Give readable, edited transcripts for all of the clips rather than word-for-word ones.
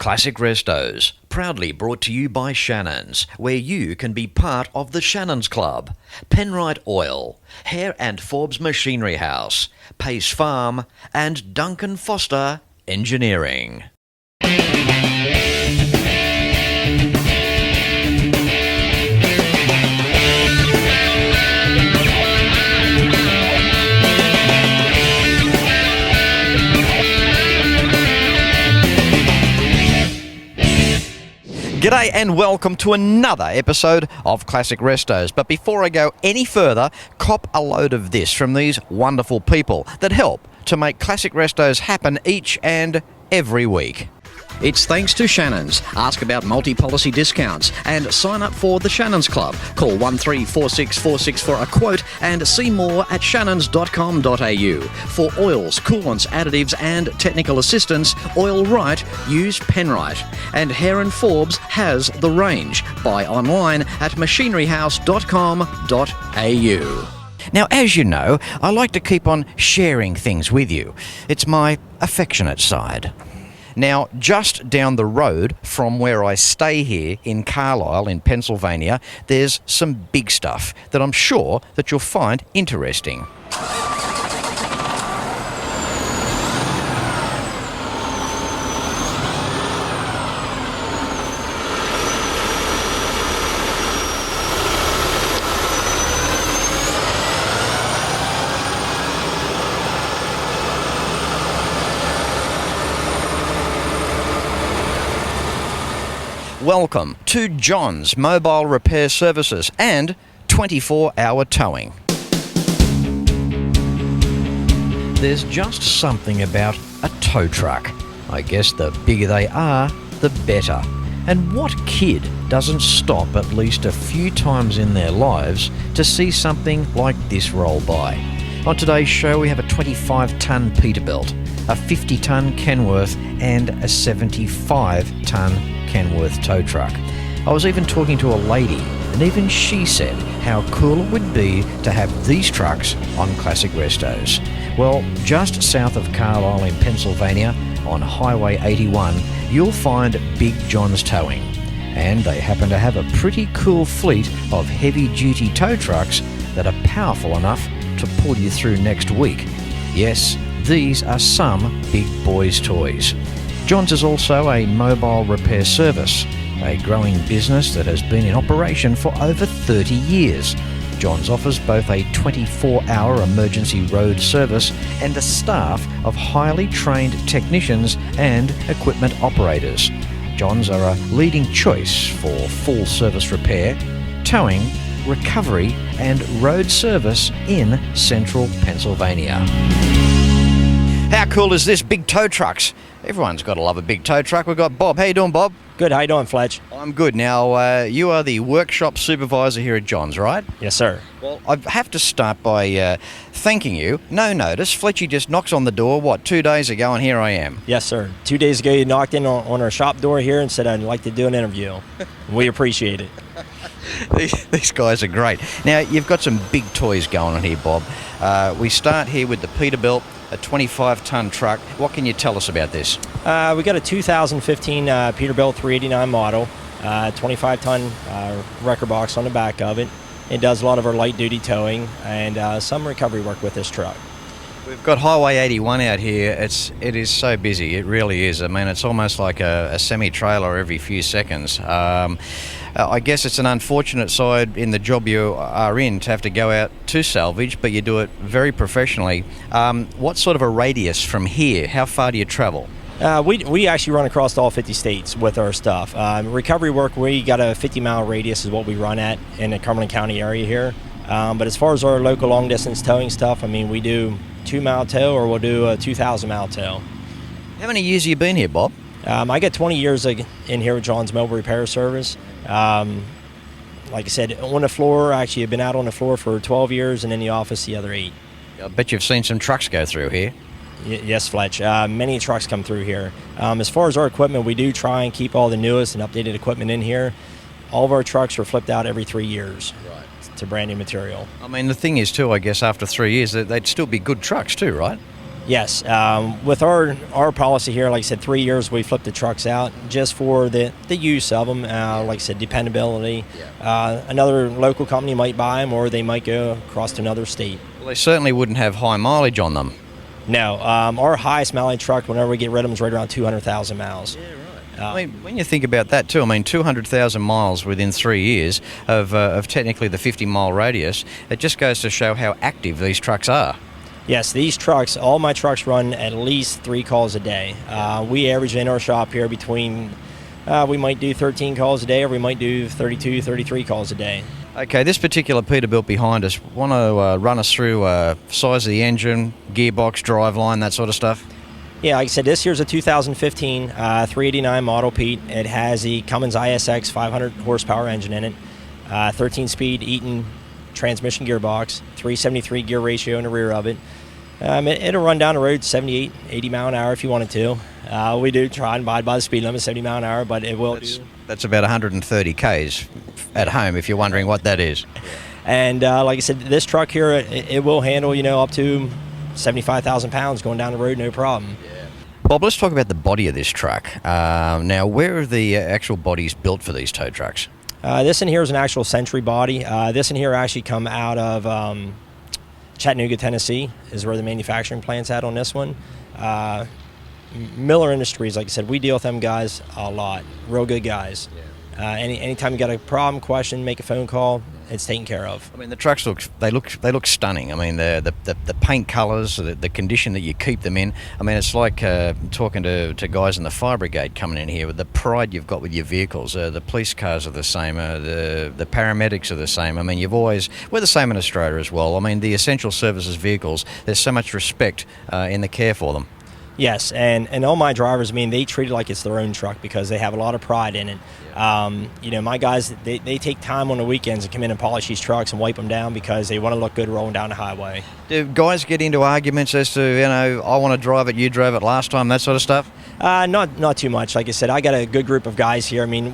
Classic Restos, proudly brought to you by Shannons, where you can be part of the Shannons Club. Penrite Oil, Hare and Forbes Machinery House, Pace Farm, and Duncan Foster Engineering. G'day and welcome to another episode of Classic Restos. But before I go any further, cop a load of this from these wonderful people that help to make Classic Restos happen each and every week. It's thanks to Shannons. Ask about multi-policy discounts and sign up for the Shannons Club. Call 134646 for a quote and see more at shannons.com.au. For oils, coolants, additives and technical assistance, Oil Right, use Penrite. And Hare and Forbes has the range. Buy online at machineryhouse.com.au. Now, as you know, I like to keep on sharing things with you. It's my affectionate side. Now, just down the road from where I stay here in Carlisle in Pennsylvania, there's some big stuff that I'm sure that you'll find interesting. Welcome to John's Mobile Repair Services and 24-hour towing. There's just something about a tow truck. I guess the bigger they are, the better. And what kid doesn't stop at least a few times in their lives to see something like this roll by? On today's show, we have a 25-tonne Peterbilt, a 50-tonne Kenworth and a 75-tonne Kenworth tow truck. I was even talking to a lady, and even she said how cool it would be to have these trucks on Classic Restos. Well, just south of Carlisle in Pennsylvania, on Highway 81, you'll find Big John's Towing. And they happen to have a pretty cool fleet of heavy-duty tow trucks that are powerful enough to pull you through next week. Yes, these are some big boys' toys. John's is also a mobile repair service, a growing business that has been in operation for over 30 years. John's offers both a 24-hour emergency road service and a staff of highly trained technicians and equipment operators. John's are a leading choice for full service repair, towing, recovery and road service in central Pennsylvania. How cool is this? Big tow trucks. Everyone's got to love a big tow truck. We've got Bob. How you doing, Bob? Good. How you doing, Fletch? I'm good. Now, you are the workshop supervisor here at John's, right? Yes, sir. Well, I have to start by thanking you. No notice. Fletchy just knocks on the door, 2 days ago, and here I am. Yes, sir. 2 days ago, you knocked in on our shop door here and said, I'd like to do an interview. We appreciate it. These guys are great. Now, you've got some big toys going on here, Bob. We start here with the Peterbilt, a 25-tonne truck. What can you tell us about this? We got a 2015 Peterbilt 389 model, 25-ton wrecker box on the back of it. It does a lot of our light-duty towing and some recovery work with this truck. We've got Highway 81 out here. It is so busy. It really is. I mean, it's almost like a semi-trailer every few seconds. I guess it's an unfortunate side in the job you are in to have to go out to salvage, but you do it very professionally. What sort of a radius from here? How far do you travel? We actually run across all 50 states with our stuff. Recovery work, we got a 50-mile radius is what we run at in the Cumberland County area here. But as far as our local long-distance towing stuff, I mean, we do 2-mile tow or we'll do a 2,000-mile tow. How many years have you been here, Bob? I got 20 years in here with John's Mobile Repair Service. Like I said, on the floor, actually I've been out on the floor for 12 years and in the office the other 8. I bet you've seen some trucks go through here. Yes, Fletch. Many trucks come through here. As far as our equipment, we do try and keep all the newest and updated equipment in here. All of our trucks are flipped out every 3 years. Right. To brand new material. I mean, the thing is too, I guess after 3 years, they'd still be good trucks too, right? Yes, with our policy here, like I said, 3 years we flip the trucks out just for the use of them. Like I said, dependability. Another local company might buy them, or they might go across to another state. Well, they certainly wouldn't have high mileage on them. No, our highest mileage truck, whenever we get rid of them, is right around 200,000 miles. I mean, when you think about that too, I mean, 200,000 miles within 3 years of technically the 50-mile radius, it just goes to show how active these trucks are. Yes, these trucks, all my trucks run at least 3 calls a day. We average in our shop here between, we might do 13 calls a day, or we might do 32, 33 calls a day. Okay, this particular Peterbilt behind us, want to run us through size of the engine, gearbox, driveline, that sort of stuff? Yeah, like I said, this here's a 2015 389 model, Pete. It has the Cummins ISX 500 horsepower engine in it, 13-speed Eaton transmission gearbox, 373 gear ratio in the rear of it. It'll run down the road 78, 80 mile an hour if you wanted to. We do try and abide by the speed limit, 70 mile an hour, but it will That's about 130 Ks at home, if you're wondering what that is. And like I said, this truck here, it will handle, up to 75,000 pounds going down the road, no problem. Bob, let's talk about the body of this truck. Now, where are the actual bodies built for these tow trucks? This in here is an actual Century body. This in here actually come out of Chattanooga, Tennessee, is where the manufacturing plant's at on this one. Miller Industries, like I said, we deal with them guys a lot. Real good guys. Anytime you got a problem, question, make a phone call, it's taken care of. I mean, the trucks look stunning. I mean, the paint colours, the condition that you keep them in. I mean, it's like talking to guys in the fire brigade coming in here with the pride you've got with your vehicles. The police cars are the same. The paramedics are the same. I mean, we're the same in Australia as well. I mean, the essential services vehicles, there's so much respect in the care for them. Yes, and all my drivers, I mean, they treat it like it's their own truck because they have a lot of pride in it. My guys, they take time on the weekends to come in and polish these trucks and wipe them down because they want to look good rolling down the highway. Do guys get into arguments as to, I want to drive it, you drove it last time, that sort of stuff? Not too much. Like I said, I got a good group of guys here. I mean,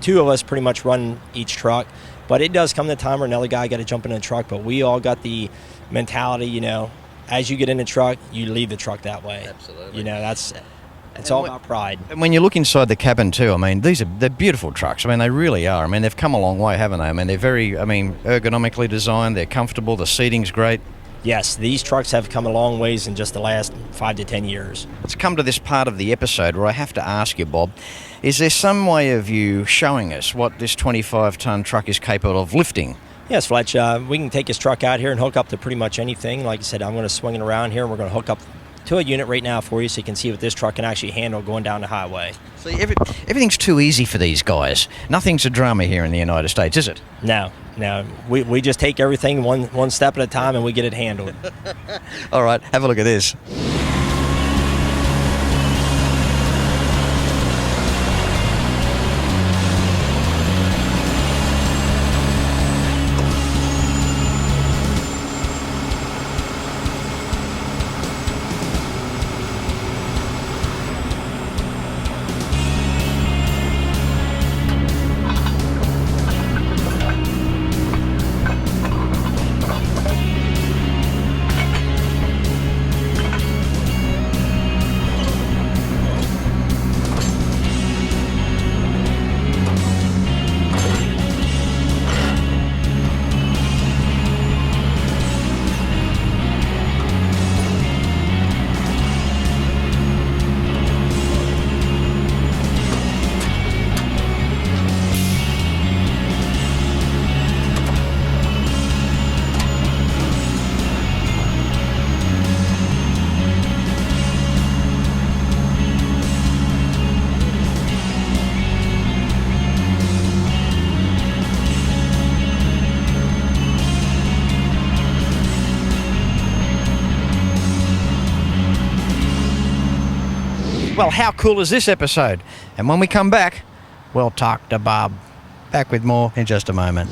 two of us pretty much run each truck, but it does come to the time where another guy got to jump in the truck, but we all got the mentality, as you get in the truck, you leave the truck that way. Absolutely. It's all about pride. And when you look inside the cabin too, I mean, they're beautiful trucks. I mean, they really are. I mean, they've come a long way, haven't they? I mean, they're very, ergonomically designed. They're comfortable. The seating's great. Yes, these trucks have come a long ways in just the last 5 to 10 years. Let's come to this part of the episode where I have to ask you, Bob, is there some way of you showing us what this 25-ton truck is capable of lifting? Yes, Fletch, we can take this truck out here and hook up to pretty much anything. Like I said, I'm going to swing it around here, and we're going to hook up to a unit right now for you so you can see what this truck can actually handle going down the highway. See, everything's too easy for these guys. Nothing's a drama here in the United States, is it? No. We just take everything one step at a time, and we get it handled. All right, have a look at this. Well, how cool is this episode? And when we come back, we'll talk to Bob. Back with more in just a moment.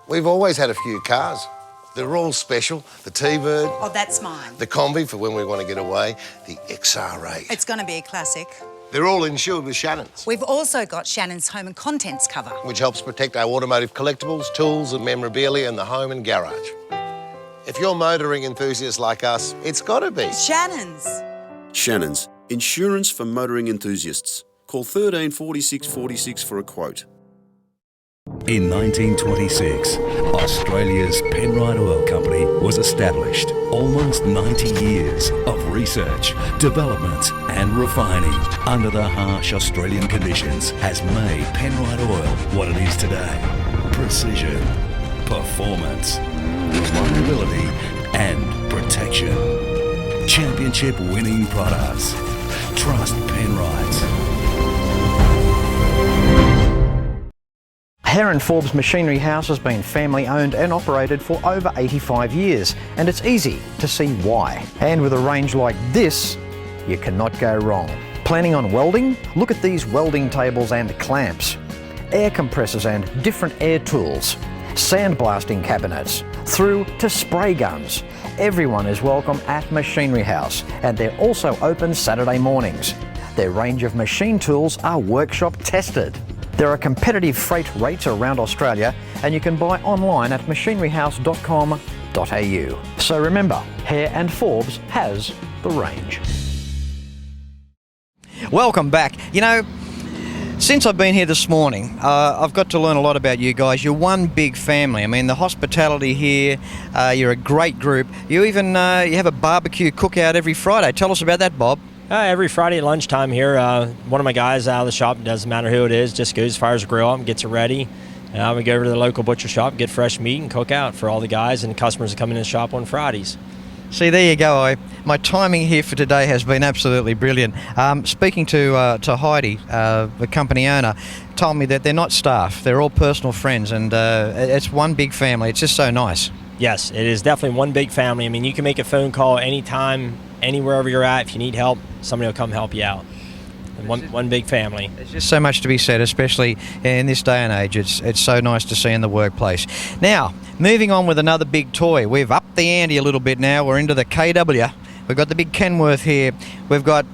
We've always had a few cars. They're all special. The T-Bird. Oh, that's mine. The Combi for when we want to get away. The XR8. It's going to be a classic. They're all insured with Shannons, We've also got Shannon's home and contents cover. which helps protect our automotive collectibles, tools and memorabilia in the home and garage. If you're motoring enthusiasts like us, it's got to be Shannon's. Shannons, insurance for motoring enthusiasts. Call 13 46 46 for a quote. In 1926, Australia's Penrite Oil Company was established. Almost 90 years of research, development and refining under the harsh Australian conditions has made Penrite Oil what it is today. Precision, performance, reliability and protection. Championship winning products. Trust Penrite. Heron Forbes Machinery House has been family owned and operated for over 85 years, and it's easy to see why. And with a range like this, you cannot go wrong. Planning on welding? Look at these welding tables and clamps, air compressors and different air tools, sandblasting cabinets, through to spray guns. Everyone is welcome at Machinery House, and they're also open Saturday mornings. Their range of machine tools are workshop tested. There are competitive freight rates around Australia, and you can buy online at machineryhouse.com.au. So remember, Hare and Forbes has the range. Welcome back. You know, since I've been here this morning, I've got to learn a lot about you guys. You're one big family. I mean, the hospitality here, you're a great group. You even you have a barbecue cookout every Friday. Tell us about that, Bob. Every Friday at lunchtime here, one of my guys out of the shop, doesn't matter who it is, just goes, fires a grill up, gets it ready. We go over to the local butcher shop, get fresh meat and cook out for all the guys and customers that come in the shop on Fridays. See, there you go. My timing here for today has been absolutely brilliant. Speaking to Heidi, the company owner, told me that they're not staff. They're all personal friends, and it's one big family. It's just so nice. Yes, it is definitely one big family. I mean, you can make a phone call anytime, anywherever you're at. If you need help, somebody will come help you out. One big family. There's just so much to be said, especially in this day and age. It's so nice to see in the workplace. Now, moving on with another big toy. We've upped the ante a little bit now. We're into the KW. We've got the big Kenworth here. We've got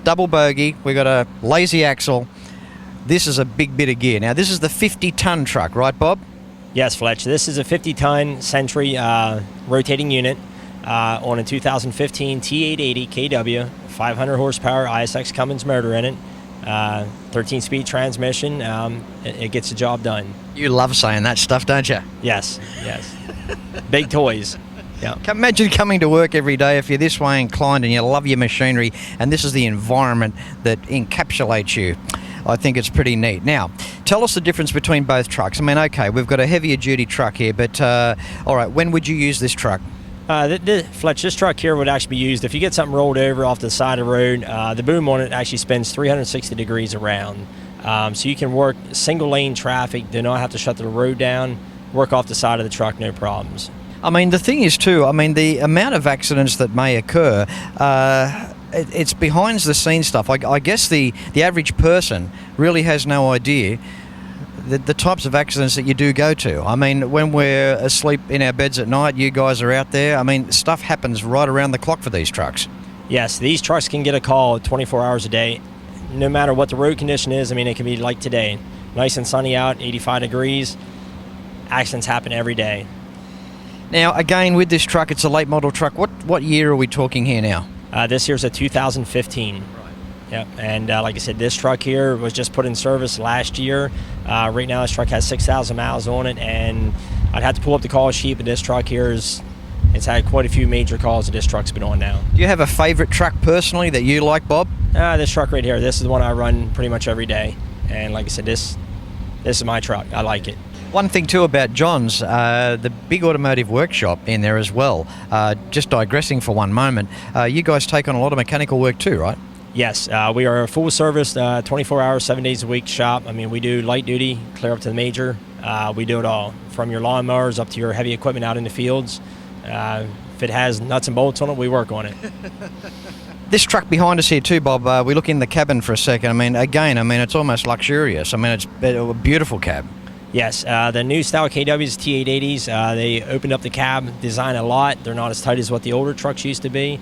double bogey. We've got a lazy axle. This is a big bit of gear. Now, this is the 50-ton truck, right, Bob? Yes, Fletch. This is a 50-ton Century rotating unit on a 2015 T880 KW, 500 horsepower ISX Cummins motor in it, 13-speed transmission. It gets the job done. You love saying that stuff, don't you? Yes, yes. Big toys. Yeah. Imagine coming to work every day if you're this way inclined and you love your machinery, and this is the environment that encapsulates you. I think it's pretty neat. Now, tell us the difference between both trucks. I mean, okay, we've got a heavier duty truck here, but all right, when would you use this truck? Fletch, this truck here would actually be used if you get something rolled over off the side of the road. The boom on it actually spins 360 degrees around. So you can work single lane traffic, do not have to shut the road down, work off the side of the truck, no problems. I mean, the thing is too, I mean, the amount of accidents that may occur, it's behind the scenes stuff. I guess the average person really has no idea the types of accidents that you do go to. I mean, when we're asleep in our beds at night, you guys are out there. I mean, stuff happens right around the clock for these trucks. Yes, these trucks can get a call 24 hours a day, no matter what the road condition is. I mean, it can be like today, nice and sunny out, 85 degrees. Accidents happen every day. Now, again, with this truck, it's a late model truck. What year are we talking here now? This year's a 2015. Yep, and like I said, this truck here was just put in service last year. Right now, this truck has 6,000 miles on it, and I'd have to pull up the call sheet, but this truck here it's had quite a few major calls that this truck's been on now. Do you have a favorite truck personally that you like, Bob? This truck right here. This is the one I run pretty much every day, and like I said, this is my truck. I like it. One thing too about John's, the big automotive workshop in there as well. Just digressing for one moment, you guys take on a lot of mechanical work too, right? Yes, we are a full service, 24 hours, 7 days a week shop. I mean, we do light duty, clear up to the major. We do it all, from your lawnmowers up to your heavy equipment out in the fields. If it has nuts and bolts on it, we work on it. This truck behind us here too, Bob, we look in the cabin for a second. I mean, again, it's almost luxurious. I mean, it's a beautiful cab. Yes, the new style KWs, T880s, they opened up the cab design a lot. They're not as tight as what the older trucks used to be.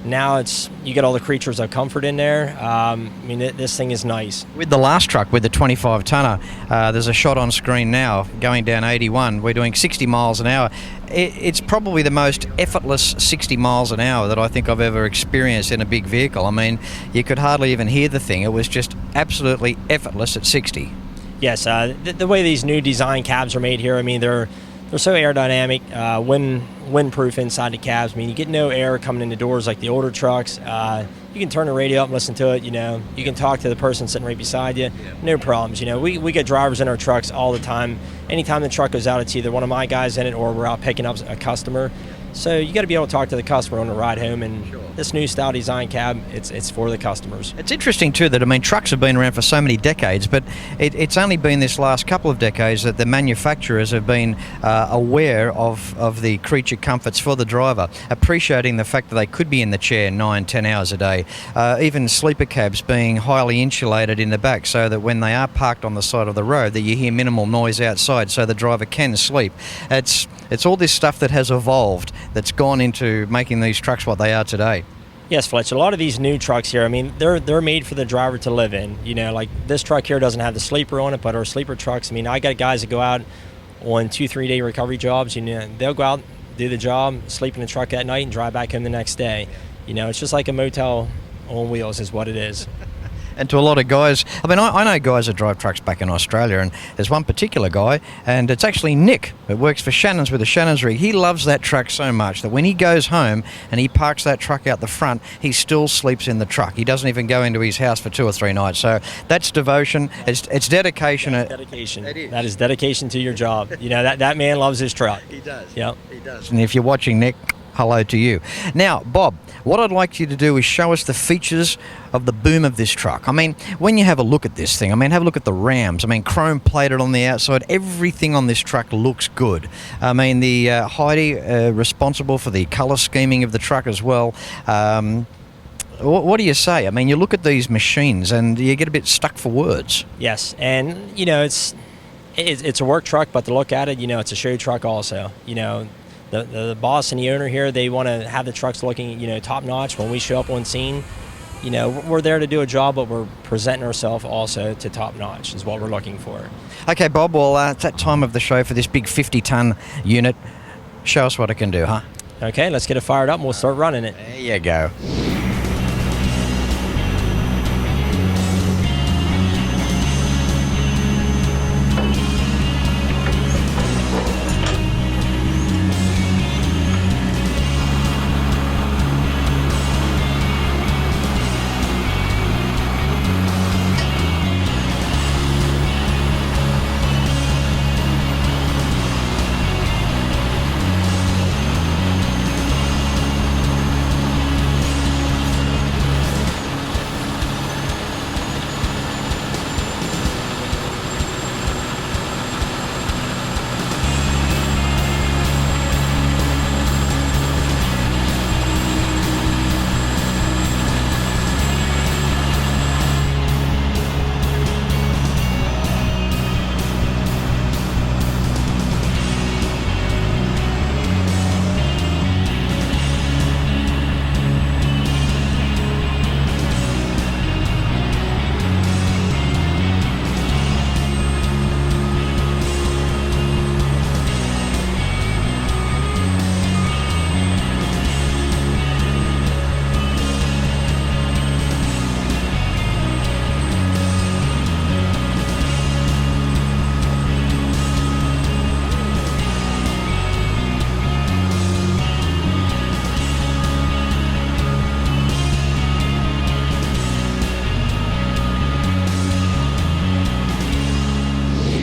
Now you get all the creatures of comfort in there. I mean, this thing is nice. With the last truck, with the 25 tonner, there's a shot on screen now going down 81. We're doing 60 miles an hour. It's probably the most effortless 60 miles an hour that I think I've ever experienced in a big vehicle. I mean, you could hardly even hear the thing. It was just absolutely effortless at 60. Yes, the way these new design cabs are made here, I mean, they're so aerodynamic, windproof inside the cabs. I mean, you get no air coming in the doors like the older trucks. You can turn the radio up and listen to it, you know. You can talk to the person sitting right beside you. No problems, you know. We get drivers in our trucks all the time. Anytime the truck goes out, it's either one of my guys in it or we're out picking up a customer. So you got to be able to talk to the customer on the ride home, and this new style design cab, it's for the customers. It's interesting too that, I mean, trucks have been around for so many decades, but it's only been this last couple of decades that the manufacturers have been aware of the creature comforts for the driver, appreciating the fact that they could be in the chair 9-10 hours a day. Even sleeper cabs being highly insulated in the back so that when they are parked on the side of the road that you hear minimal noise outside so the driver can sleep. It's all this stuff that has evolved that's gone into making these trucks what they are today. Yes, Fletch. A lot of these new trucks here, I mean, they're made for the driver to live in. You know, like this truck here doesn't have the sleeper on it, but our sleeper trucks, I mean, I got guys that go out on 2-3 day recovery jobs. You know, they'll go out, do the job, sleep in the truck at night, and drive back home the next day. You know, it's just like a motel on wheels is what it is. And to a lot of guys, I mean, I know guys that drive trucks back in Australia, and there's one particular guy, and it's actually Nick, that works for Shannons with the Shannons rig. He loves that truck so much that when he goes home and he parks that truck out the front, he still sleeps in the truck. He doesn't even go into his house for 2 or 3 nights. So that's devotion. It's dedication. That's dedication. It is. That is dedication to your job. You know, that man loves his truck. He does. Yep. He does. And if you're watching, Nick, hello to you. Now, Bob, what I'd like you to do is show us the features of the boom of this truck. I mean, when you have a look at this thing, I mean, have a look at the rams. I mean, chrome plated on the outside. Everything on this truck looks good. I mean, the Heidi responsible for the colour scheming of the truck as well. What do you say? I mean, you look at these machines and you get a bit stuck for words. Yes, and you know, it's a work truck, but to look at it, you know, it's a show truck also. You know, the boss and the owner here, they want to have the trucks looking, you know, top notch when we show up on scene. You know, we're there to do a job, but we're presenting ourselves also to top notch is what we're looking for. Okay, Bob, well, it's that time of the show for this big 50-ton unit. Show us what it can do, huh? Okay, let's get it fired up and we'll start running it. There you go.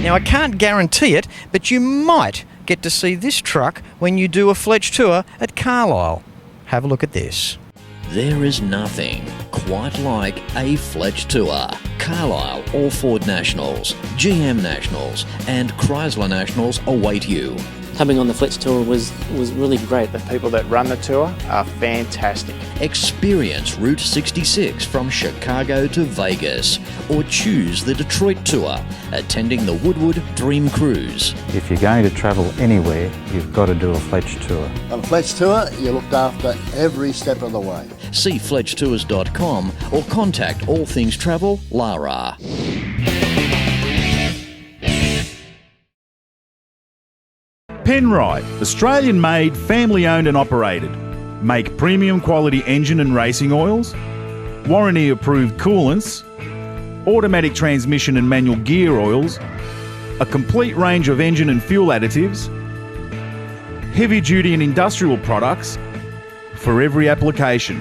Now, I can't guarantee it, but you might get to see this truck when you do a Fletch tour at Carlisle. Have a look at this. There is nothing quite like a Fletch tour. Carlisle or Ford Nationals, GM Nationals and Chrysler Nationals await you. Coming on the Fletch tour was really great. The people that run the tour are fantastic. Experience Route 66 from Chicago to Vegas, or choose the Detroit tour, attending the Woodward Dream Cruise. If you're going to travel anywhere, you've got to do a Fletch tour. On a Fletch tour, you're looked after every step of the way. See fletchtours.com or contact All Things Travel, Lara. Penrite, Australian-made, family-owned and operated. Make premium quality engine and racing oils, warranty-approved coolants, automatic transmission and manual gear oils, a complete range of engine and fuel additives, heavy-duty and industrial products for every application.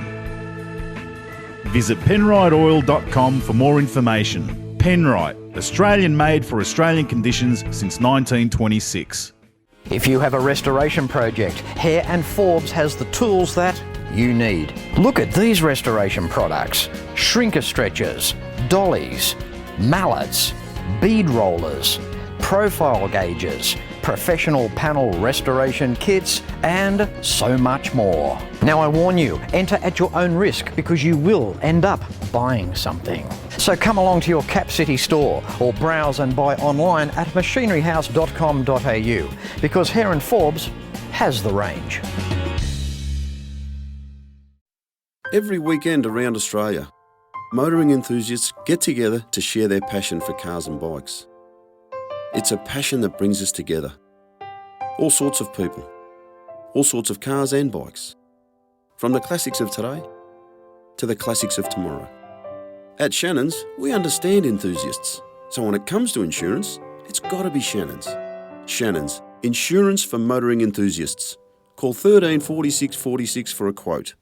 Visit penriteoil.com for more information. Penrite, Australian-made for Australian conditions since 1926. If you have a restoration project, Hare and Forbes has the tools that you need. Look at these restoration products: shrinker stretchers, dollies, mallets, bead rollers, profile gauges, professional panel restoration kits, and so much more. Now I warn you, enter at your own risk because you will end up buying something. So come along to your Cap City store or browse and buy online at machineryhouse.com.au because Hare and Forbes has the range. Every weekend around Australia, motoring enthusiasts get together to share their passion for cars and bikes. It's a passion that brings us together. All sorts of people, all sorts of cars and bikes. From the classics of today to the classics of tomorrow. At Shannons, we understand enthusiasts. So when it comes to insurance, it's got to be Shannons. Shannons, insurance for motoring enthusiasts. Call 13 46 46 for a quote.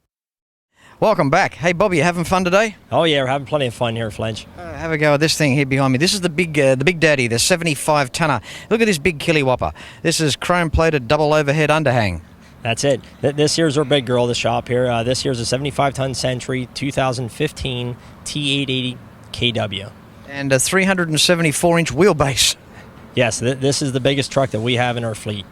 Welcome back. Hey Bobby, you having fun today? Oh yeah, we're having plenty of fun here, Fletch. Have a go at this thing here behind me. This is the big daddy, the 75 tonner. Look at this big killy whopper. This is chrome plated double overhead underhang. That's it. This here's our big girl, the shop here. This here's a 75-ton Century 2015 T880 KW. And a 374-inch wheelbase. Yes, this is the biggest truck that we have in our fleet.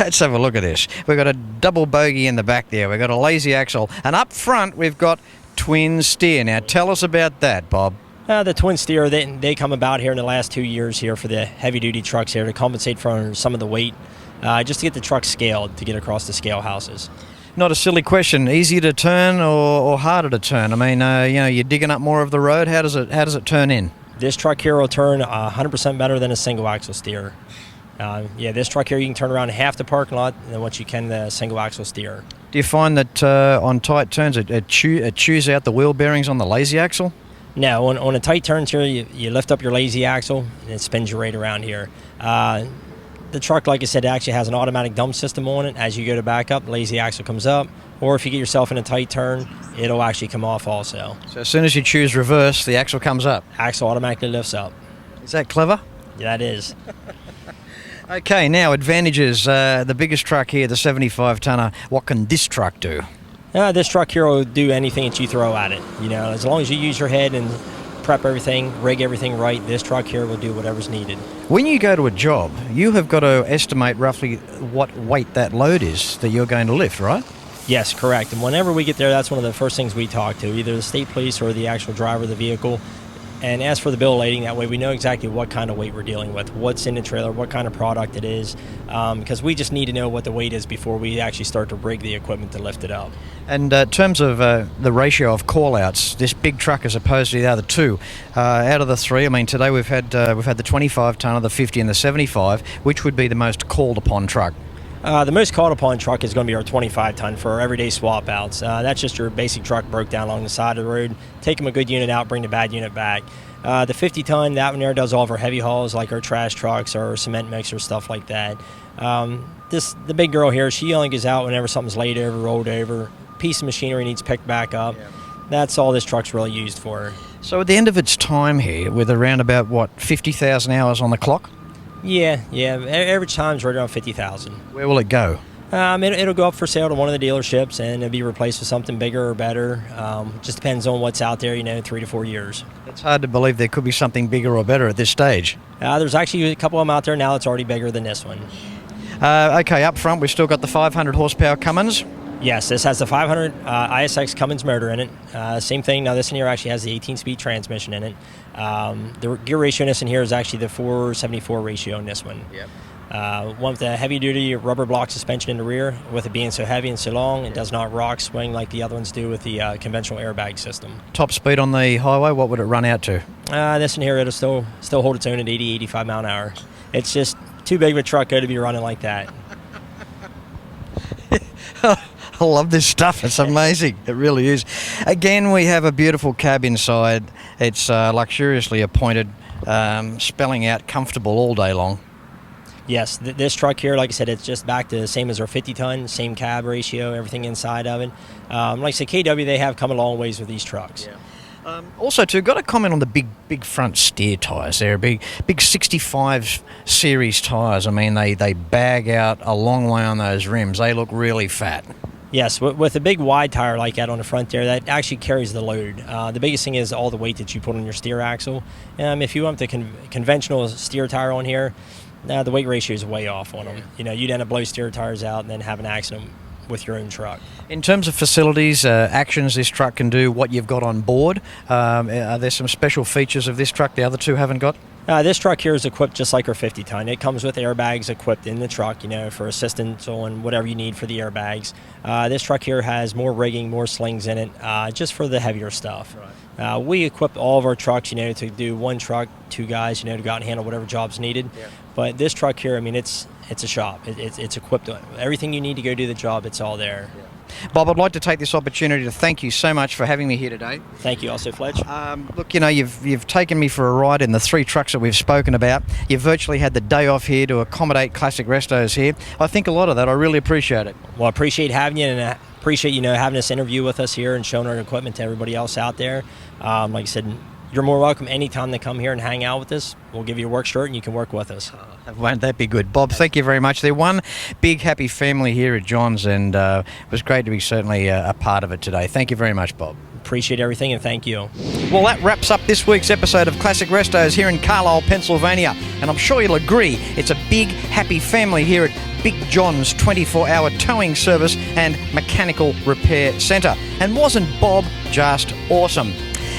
Let's have a look at this. We've got a double bogey in the back there. We've got a lazy axle. And up front, we've got twin steer. Now, tell us about that, Bob. The twin steer, they come about here in the last 2 years here for the heavy-duty trucks here to compensate for some of the weight, just to get the truck scaled, to get across the scale houses. Not a silly question. Easier to turn or harder to turn? I mean, you're digging up more of the road. How does it turn in? This truck here will turn 100% better than a single axle steer. This truck here you can turn around half the parking lot than what you can the single axle steer. Do you find that on tight turns it chews out the wheel bearings on the lazy axle? No, on a tight turns here you lift up your lazy axle and it spins you right around here. The truck, like I said, actually has an automatic dump system on it. As you go to back up, the lazy axle comes up, or if you get yourself in a tight turn, it'll actually come off also. So as soon as you choose reverse, the axle comes up? Axle automatically lifts up. Is that clever? Yeah, that is. Okay, now advantages. The biggest truck here, the 75 tonner. What can this truck do? This truck here will do anything that you throw at it. As long as you use your head and prep everything, rig everything right, this truck here will do whatever's needed. When you go to a job, you have got to estimate roughly what weight that load is that you're going to lift, right? Yes, correct. And whenever we get there, that's one of the first things we talk to, either the state police or the actual driver of the vehicle, and ask for the bill of lading. That way we know exactly what kind of weight we're dealing with, what's in the trailer, what kind of product it is, because we just need to know what the weight is before we actually start to rig the equipment to lift it up. And in terms of the ratio of call-outs, this big truck as opposed to the other two, out of the three, I mean, today we've had the 25 tonner, the 50 and the 75, which would be the most called upon truck? The most called upon truck is going to be our 25 ton for our everyday swap outs. That's just your basic truck broke down along the side of the road. Take them a good unit out, bring the bad unit back. The 50 ton, that one there does all of our heavy hauls like our trash trucks or cement mixers, stuff like that. The big girl here, she only goes out whenever something's laid over, rolled over, piece of machinery needs picked back up. Yeah. That's all this truck's really used for. So at the end of its time here, with around about, 50,000 hours on the clock? Yeah. Average time's right around 50,000. Where will it go? It'll go up for sale to one of the dealerships, and it'll be replaced with something bigger or better. Just depends on what's out there, 3 to 4 years. It's hard to believe there could be something bigger or better at this stage. There's actually a couple of them out there now that's already bigger than this one. Okay, up front we've still got the 500 horsepower Cummins. Yes, this has the 500 ISX Cummins motor in it. Same thing. Now this one here actually has the 18-speed transmission in it. The gear ratio in this one here is actually the 474 ratio in this one. Yep. One with the heavy-duty rubber block suspension in the rear. With it being so heavy and so long, it does not rock swing like the other ones do with the conventional airbag system. Top speed on the highway, what would it run out to? This one here, it'll still hold its own at 80, 85 mile an hour. It's just too big of a truck to be running like that. I love this stuff. It's amazing. It really is. Again, we have a beautiful cab inside. It's luxuriously appointed, spelling out comfortable all day long. Yes, this truck here, like I said, it's just back to the same as our 50-ton, same cab ratio, everything inside of it. Like I said, KW, they have come a long ways with these trucks. Yeah. Also, too, got a comment on the big front steer tyres there. Big 65 series tyres. I mean, they bag out a long way on those rims. They look really fat. Yes, with a big wide tire like that on the front there, that actually carries the load. The biggest thing is all the weight that you put on your steer axle. If you want the conventional steer tire on here, the weight ratio is way off on them. You'd end up blow steer tires out and then have an accident with your own truck. In terms of facilities, actions this truck can do, what you've got on board, are there some special features of this truck the other two haven't got? This truck here is equipped just like our 50-ton. It comes with airbags equipped in the truck, for assistance on whatever you need for the airbags. This truck here has more rigging, more slings in it, just for the heavier stuff. Right. We equip all of our trucks, to do one truck, two guys, to go out and handle whatever job's needed. Yeah. But this truck here, it's a shop. It's equipped. Everything you need to go do the job, it's all there. Yeah. Bob, I'd like to take this opportunity to thank you so much for having me here today. Thank you also, Fletch. Look, you've taken me for a ride in the 3 trucks that we've spoken about. You've virtually had the day off here to accommodate Classic Restos here. I think a lot of that. I really appreciate it. Well, I appreciate having you, and I appreciate having this interview with us here and showing our equipment to everybody else out there. Like I said, you're more welcome anytime to come here and hang out with us. We'll give you a work shirt and you can work with us. Won't that be good? Bob, thank you very much. They're one big happy family here at John's, and it was great to be certainly a part of it today. Thank you very much, Bob. Appreciate everything, and thank you. Well, that wraps up this week's episode of Classic Restos here in Carlisle, Pennsylvania. And I'm sure you'll agree it's a big happy family here at Big John's 24-hour towing service and mechanical repair centre. And wasn't Bob just awesome?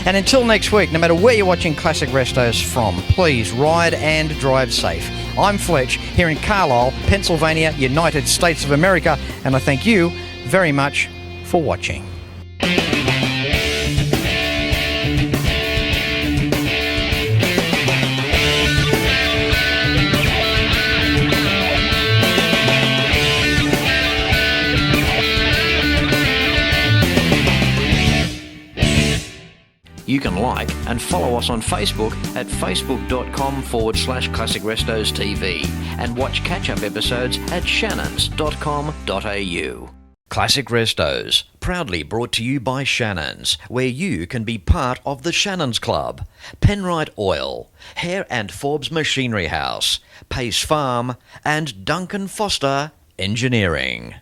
And until next week, no matter where you're watching Classic Restos from, please ride and drive safe. I'm Fletch here in Carlisle, Pennsylvania, United States of America, and I thank you very much for watching. You can like and follow us on Facebook at facebook.com/ClassicRestosTV and watch catch-up episodes at shannons.com.au. Classic Restos, proudly brought to you by Shannons, where you can be part of the Shannons Club. Penrite Oil, Hare and Forbes Machinery House, Pace Farm, and Duncan Foster Engineering.